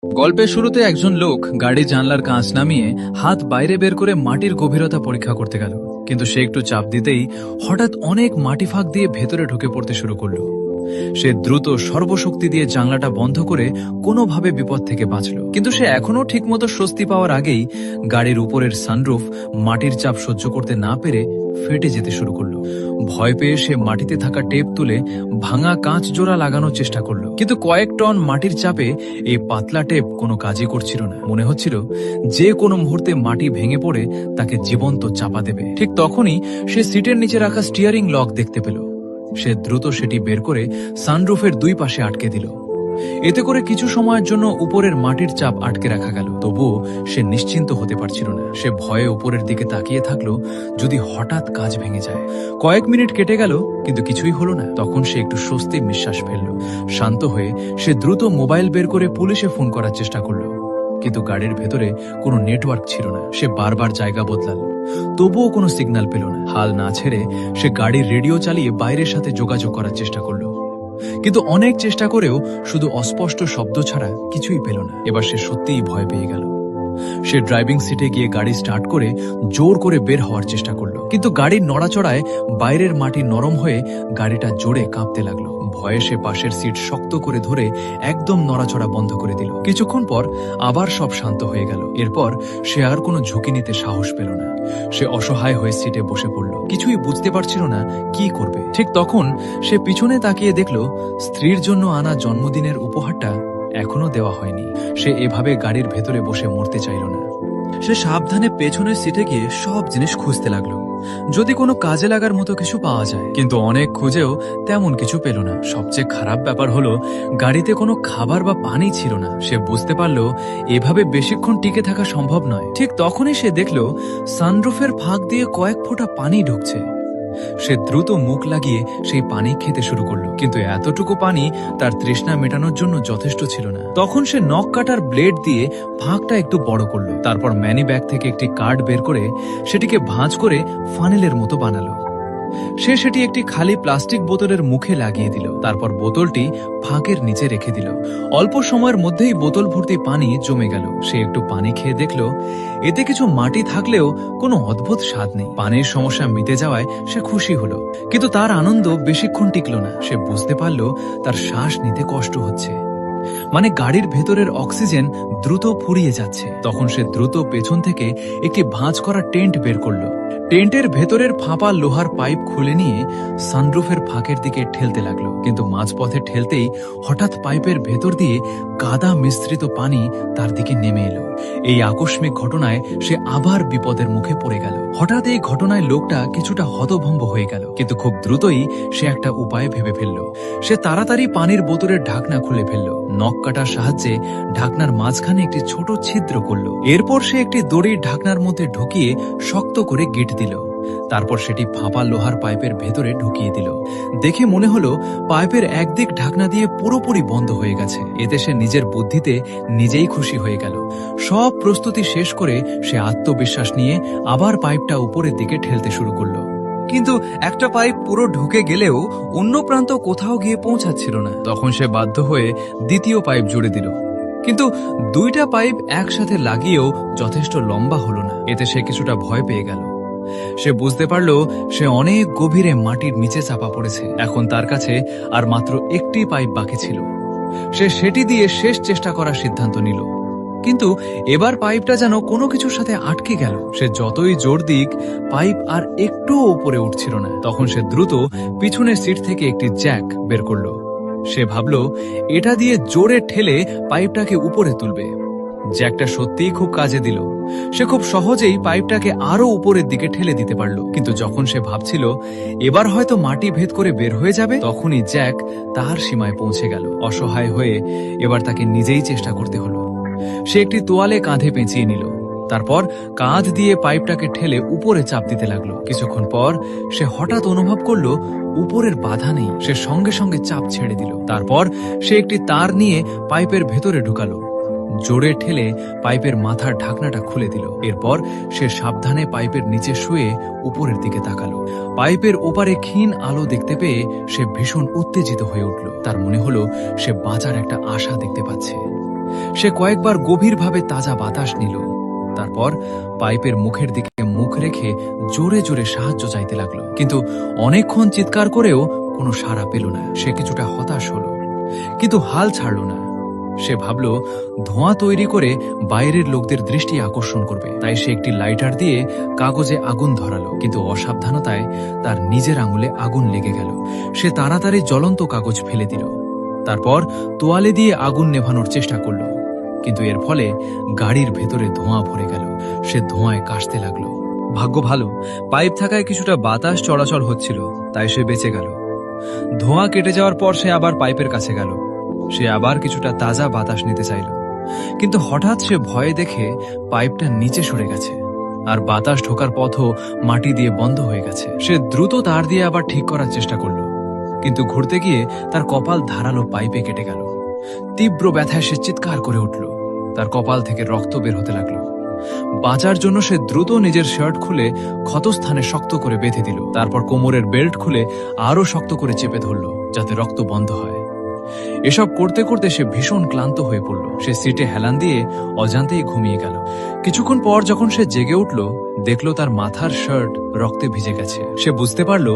গল্পের শুরুতে একজন লোক গাড়ির জানলার কাঁচ নামিয়ে হাত বাইরে বের করে মাটির গভীরতা পরীক্ষা করতে গেল। কিন্তু সে একটু চাপ দিতেই হঠাৎ অনেক মাটি ফাঁক দিয়ে ভেতরে ঢুকে পড়তে শুরু করলো। সে দ্রুত সর্বশক্তি দিয়ে জানলাটা বন্ধ করে কোনোভাবে বিপদ থেকে বাঁচল। কিন্তু সে এখনো ঠিকমতো স্বস্তি পাওয়ার আগেই গাড়ির উপরের সানরুফ মাটির চাপ সহ্য করতে না পেরে ফেটে যেতে শুরু করলো। ভয় পেয়ে সে মাটিতে থাকা টেপ তুলে ভাঙা কাঁচ জোড়া লাগানোর চেষ্টা করলো, কিন্তু কয়েক টন মাটির চাপে এই পাতলা টেপ কোনো কাজই করছিল না। মনে হচ্ছিল যে কোনো মুহূর্তে মাটি ভেঙে পড়ে তাকে জীবন্ত চাপা দেবে। ঠিক তখনই সে সিটের নিচে রাখা স্টিয়ারিং লক দেখতে পেল। সে দ্রুত সেটি বের করে সানরুফের দুই পাশে আটকে দিল। এতে করে কিছু সময়ের জন্য উপরের মাটির চাপ আটকে রাখা গেল। তবুও সে নিশ্চিন্ত হতে পারছিল না। সে ভয়ে উপরের দিকে তাকিয়ে থাকলো, যদি হঠাৎ কাজ ভেঙে যায়। কয়েক মিনিট কেটে গেল, কিন্তু কিছুই হলো না। তখন সে একটু স্বস্তির নিঃশ্বাস ফেলল। শান্ত হয়ে সে দ্রুত মোবাইল বের করে পুলিশে ফোন করার চেষ্টা করলো, কিন্তু গাড়ির ভেতরে কোনো নেটওয়ার্ক ছিল না। সে বারবার জায়গা বদলাল, তবুও কোনো সিগন্যাল পেল না। হাল না ছেড়ে সে গাড়ির রেডিও চালিয়ে বাইরের সাথে যোগাযোগ করার চেষ্টা করলো, কিন্তু অনেক চেষ্টা করেও শুধু অস্পষ্ট শব্দ ছাড়া কিছুই পেল না। এবার সে সত্যিই ভয় পেয়ে গেল। সে ড্রাইভিং সিটে গিয়ে গাড়ি স্টার্ট করে জোর করে বের হওয়ার চেষ্টা করলো, কিন্তু গাড়ির নড়াচড়ায় বাইরের মাটি নরম হয়ে গাড়িটা জোরে কাঁপতে লাগলো। ভয়ে সে পাশের সিট শক্ত করে ধরে একদম নড়াচড়া বন্ধ করে দিল। কিছুক্ষণ পর আবার সব শান্ত হয়ে গেল। এরপর সে আর কোনো ঝুঁকি নিতে সাহস পেল না। সে অসহায় হয়ে সিটে বসে পড়ল, কিছুই বুঝতে পারছিল না কি করবে। ঠিক তখন সে পিছনে তাকিয়ে দেখল স্ত্রীর জন্য আনা জন্মদিনের উপহারটা এখনো দেওয়া হয়নি। সে এভাবে গাড়ির ভেতরে বসে মরতে চাইল না। সে সাবধানে পেছনের সিটে গিয়ে সব জিনিস খুঁজতে লাগলো, যদি কোনো কাজে লাগার মতো কিছু পাওয়া যায়। কিন্তু অনেক খুঁজেও তেমন কিছু পেল না। সবচেয়ে খারাপ ব্যাপার হলো গাড়িতে কোনো খাবার বা পানি ছিল না। সে বুঝতে পারল এভাবে বেশিক্ষণ টিকে থাকা সম্ভব নয়। ঠিক তখনই সে দেখল সানরুফের ফাঁক দিয়ে কয়েক ফোঁটা পানি ঢুকছে। সে দ্রুত মুখ লাগিয়ে সেই পানি খেতে শুরু করলো, কিন্তু এতটুকু পানি তার তৃষ্ণা মেটানোর জন্য যথেষ্ট ছিল না। তখন সে নখ কাটার ব্লেড দিয়ে ফাঁকটা একটু বড় করলো। তারপর ম্যানি ব্যাগ থেকে একটি কার্ড বের করে সেটিকে ভাঁজ করে ফানেলের মতো বানালো। সে সেটি একটি খালি প্লাস্টিক বোতলের মুখে লাগিয়ে দিল। তারপর বোতলটি ফাঁকের নিচে রেখে দিল। অল্প সময়ের মধ্যেই বোতল ভর্তি পানি জমে গেল। সে একটু পানি খেয়ে দেখল এতে কিছু মাটি থাকলেও কোনো অদ্ভুত স্বাদ নেই। পানির সমস্যা মিটে যাওয়ায় সে খুশি হলো, কিন্তু তার আনন্দ বেশিক্ষণ টিকল না। সে বুঝতে পারল তার শ্বাস নিতে কষ্ট হচ্ছে, মানে গাড়ির ভেতরের অক্সিজেন দ্রুত ফুরিয়ে যাচ্ছে। তখন সে দ্রুত পেছন থেকে একটি ভাঁজ করা টেন্ট বের করলো। টেন্টের ভেতরের ফাঁপা লোহার পাইপ খুলে নিয়ে সানরুফের ফাঁকের দিকে ঠেলতে লাগলো, কিন্তু মাঝপথে ঠেলতেই হঠাৎ পাইপের ভেতর দিয়ে কাদা মিশ্রিত পানি তার দিকে নেমে এলো। এই আকস্মিক ঘটনায় সে আবার বিপদের মুখে পড়ে গেল। হঠাৎ এই ঘটনায় লোকটা কিছুটা হতভম্ব হয়ে গেল, কিন্তু খুব দ্রুতই সে একটা উপায় ভেবে ফেলল। সে তাড়াতাড়ি পানির বোতলের ঢাকনা খুলে ফেলল, নখ কাটার সাহায্যে ঢাকনার মাঝখানে একটি ছোট ছিদ্র করল। এরপর সে একটি দড়ির ঢাকনার মধ্যে ঢুকিয়ে শক্ত করে গিঁট দিল। তারপর সেটি ফাঁপা লোহার পাইপের ভেতরে ঢুকিয়ে দিল। দেখে মনে হলো পাইপের একদিক ঢাকনা দিয়ে পুরোপুরি বন্ধ হয়ে গেছে। এতে সে নিজের বুদ্ধিতে নিজেই খুশি হয়ে গেল। সব প্রস্তুতি শেষ করে সে আত্মবিশ্বাস নিয়ে আবার পাইপটা উপরের দিকে ঠেলতে শুরু করলো, কিন্তু একটা পাইপ পুরো ঢুকে গেলেও অন্য প্রান্ত কোথাও গিয়ে পৌঁছাচ্ছিল না। তখন সে বাধ্য হয়ে দ্বিতীয় পাইপ জুড়ে দিল, কিন্তু দুইটা পাইপ একসাথে লাগিয়েও যথেষ্ট লম্বা হলো না। এতে সে কিছুটা ভয় পেয়ে গেল। সে বুঝতে পারল সে অনেক গভীরে মাটির নিচে চাপা পড়েছে। এখন তার কাছে আর মাত্র একটি পাইপ বাকি ছিল। সে সেটি দিয়ে শেষ চেষ্টা করার সিদ্ধান্ত নিল, কিন্তু এবার পাইপটা যেন কোনো কিছুর সাথে আটকে গেল। সে যতই জোর দিক পাইপ আর একটুও উপরে উঠছিল না। তখন সে দ্রুত পিছনের সিট থেকে একটি জ্যাক বের করল। সে ভাবল এটা দিয়ে জোরে ঠেলে পাইপটাকে উপরে তুলবে। জ্যাকটা সত্যিই খুব কাজে দিল। সে খুব সহজেই পাইপটাকে আরো উপরের দিকে ঠেলে দিতে পারল। কিন্তু যখন সে ভাবছিল এবার হয়তো মাটি ভেদ করে বের হয়ে যাবে, তখনই জ্যাক তার সীমায় পৌঁছে গেল। অসহায় হয়ে এবার তাকে নিজেই চেষ্টা করতে হলো। সে একটি তোয়ালে কাঁধে পেঁচিয়ে নিল, তারপর কাঁধ দিয়ে পাইপটাকে ঠেলে উপরে চাপ দিতে লাগলো। কিছুক্ষণ পর সে হঠাৎ অনুভব করলো উপরের বাধা নেই। সে সঙ্গে সঙ্গে চাপ ছেড়ে দিল। তারপর সে একটি তার নিয়ে পাইপের ভেতরে ঢুকালো, জোরে ঠেলে পাইপের মাথার ঢাকনাটা খুলে দিল। এরপর সে সাবধানে পাইপের নিচে শুয়ে উপরের দিকে তাকালো। পাইপের ওপারে ক্ষীণ আলো দেখতে পেয়ে সে ভীষণ উত্তেজিত হয়ে উঠল। তার মনে হলো সে বাঁচার একটা আশা দেখতে পাচ্ছে। সে কয়েকবার গভীরভাবে তাজা বাতাস নিল, তারপর পাইপের মুখের দিকে মুখ রেখে জোরে জোরে সাহায্য চাইতে লাগলো। কিন্তু অনেকক্ষণ চিৎকার করেও কোনো সাড়া পেল না। সে কিছুটা হতাশ হলো, কিন্তু হাল ছাড়ল না। সে ভাবল ধোঁয়া তৈরি করে বাইরের লোকদের দৃষ্টি আকর্ষণ করবে, তাই সে একটি লাইটার দিয়ে কাগজে আগুন ধরালো। কিন্তু অসাবধানতায় তার নিজের আঙুলে আগুন লেগে গেল। সে তাড়াতাড়ি জ্বলন্ত কাগজ ফেলে দিল, তারপর তোয়ালে দিয়ে আগুন নেভানোর চেষ্টা করলো। কিন্তু এর ফলে গাড়ির ভেতরে ধোঁয়া ভরে গেল। সে ধোঁয়ায় কাশতে লাগলো। ভাগ্য ভালো, পাইপ থাকায় কিছুটা বাতাস চলাচল হচ্ছিল, তাই সে বেঁচে গেল। ধোঁয়া কেটে যাওয়ার পর সে আবার পাইপের কাছে গেল। সে আবার কিছুটা তাজা বাতাস নিতে চাইল, কিন্তু হঠাৎ সে ভয়ে দেখে পাইপটা নিচে সরে গেছে, আর বাতাস ঢোকার পথও মাটি দিয়ে বন্ধ হয়ে গেছে। সে দ্রুত তার দিয়ে আবার ঠিক করার চেষ্টা করলো, কিন্তু ঘুরতে গিয়ে তার কপাল ধারালো পাইপে কেটে গেল। তীব্র ব্যথায় সে চিৎকার করে উঠল। তার কপাল থেকে রক্ত বের হতে লাগলো। বাঁচার জন্য সে দ্রুত নিজের শার্ট খুলে ক্ষতস্থানে শক্ত করে বেঁধে দিল। তারপর কোমরের বেল্ট খুলে আরো শক্ত করে চেপে ধরল, যাতে রক্ত বন্ধ হয়। এসব করতে করতে সে ভীষণ ক্লান্ত হয়ে পড়ল। সে সিটে হেলান দিয়ে অজান্তেই ঘুমিয়ে গেল। কিছুক্ষণ পর যখন সে জেগে উঠল, দেখল তার মাথার শার্ট রক্তে ভিজে গেছে। সে বুঝতে পারল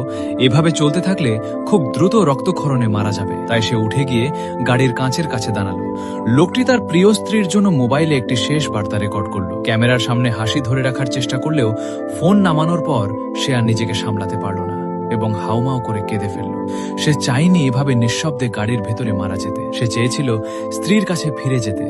এভাবে চলতে থাকলে খুব দ্রুত রক্তক্ষরণে মারা যাবে। তাই সে উঠে গিয়ে গাড়ির কাঁচের কাছে দাঁড়ালো। লোকটি তার প্রিয় স্ত্রীর জন্য মোবাইলে একটি শেষ বার্তা রেকর্ড করলো। ক্যামেরার সামনে হাসি ধরে রাখার চেষ্টা করলেও ফোন নামানোর পর সে আর নিজেকে সামলাতে পারল না এবং হাউমাউ করে কেঁদে ফেলল। সে চায়নি এভাবে নিঃশব্দে গাড়ির ভেতরে মারা যেতে। সে চেয়েছিল স্ত্রীর কাছে ফিরে যেতে,